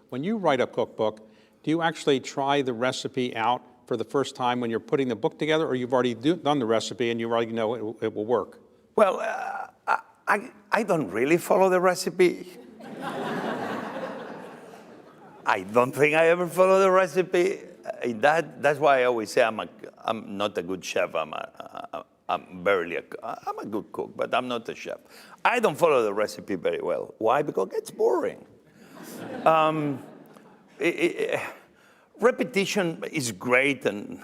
When you write a cookbook, do you actually try the recipe out for the first time when you're putting the book together, or you've already done the recipe and you already know it will work? Well, I don't really follow the recipe. I don't think I ever follow the recipe. That's why I always say I'm not a good chef. I'm a good cook, but I'm not a chef. I don't follow the recipe very well. Why? Because it gets boring. Repetition is great, and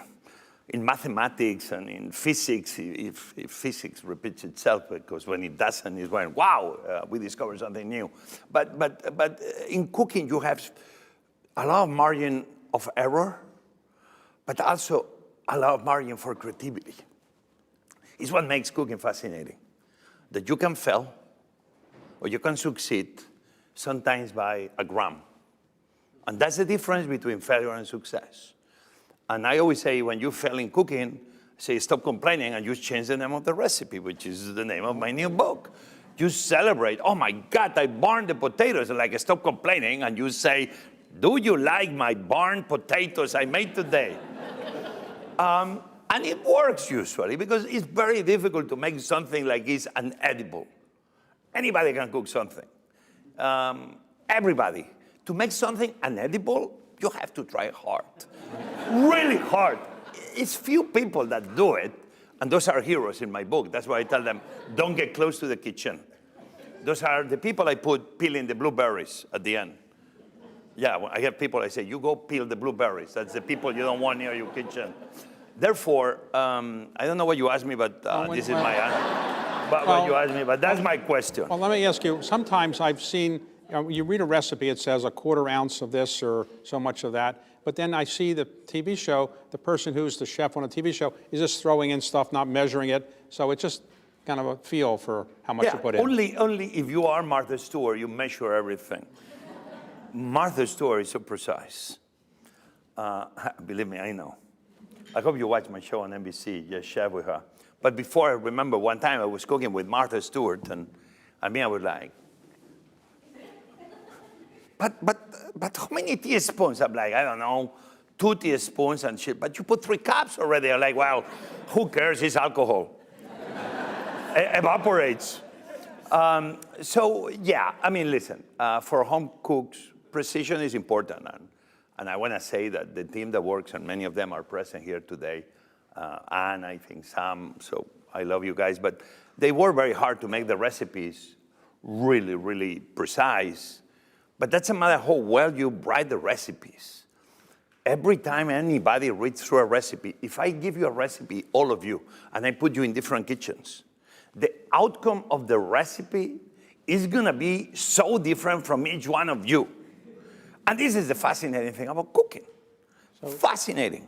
in mathematics and in physics, if physics repeats itself, because when it doesn't, it's when, wow, we discovered something new. But in cooking, you have a lot of margin of error, but also a lot of margin for creativity. It's what makes cooking fascinating, that you can fail or you can succeed, sometimes by a gram. And that's the difference between failure and success. And I always say, when you fail in cooking, say, stop complaining and just change the name of the recipe, which is the name of my new book. You celebrate, oh my God, I burned the potatoes. Like, stop complaining, and you say, do you like my burned potatoes I made today? And it works usually, because it's very difficult to make something like this inedible. Anybody can cook something. Everybody. To make something inedible, you have to try hard. Really hard. It's few people that do it, and those are heroes in my book. That's why I tell them, don't get close to the kitchen. Those are the people I put peeling the blueberries at the end. Yeah, I have people, I say, you go peel the blueberries. That's the people you don't want near your kitchen. Therefore, I don't know what you asked me, but this is my answer. What you asked me, but that's my question. Well, let me ask you, sometimes I've seen, you read a recipe, it says a quarter ounce of this or so much of that, but then I see the TV show, the person who's the chef on a TV show is just throwing in stuff, not measuring it, so it's just kind of a feel for how much you put in. Only if you are Martha Stewart, you measure everything. Martha Stewart is so precise. Believe me, I know. I hope you watch my show on NBC, Yes Chef, with her. But before, I remember one time I was cooking with Martha Stewart, and I was like, but how many teaspoons? I'm like, I don't know, 2 teaspoons and shit. But you put 3 cups already. I'm like, well, who cares? It's alcohol. Evaporates. So yeah, listen, for home cooks, precision is important. And I want to say that the team that works, and many of them are present here today, and I think Sam, so I love you guys, but they work very hard to make the recipes really, really precise. But that's a matter of how well you write the recipes. Every time anybody reads through a recipe, if I give you a recipe, all of you, and I put you in different kitchens, the outcome of the recipe is going to be so different from each one of you. And this is the fascinating thing about cooking. Fascinating.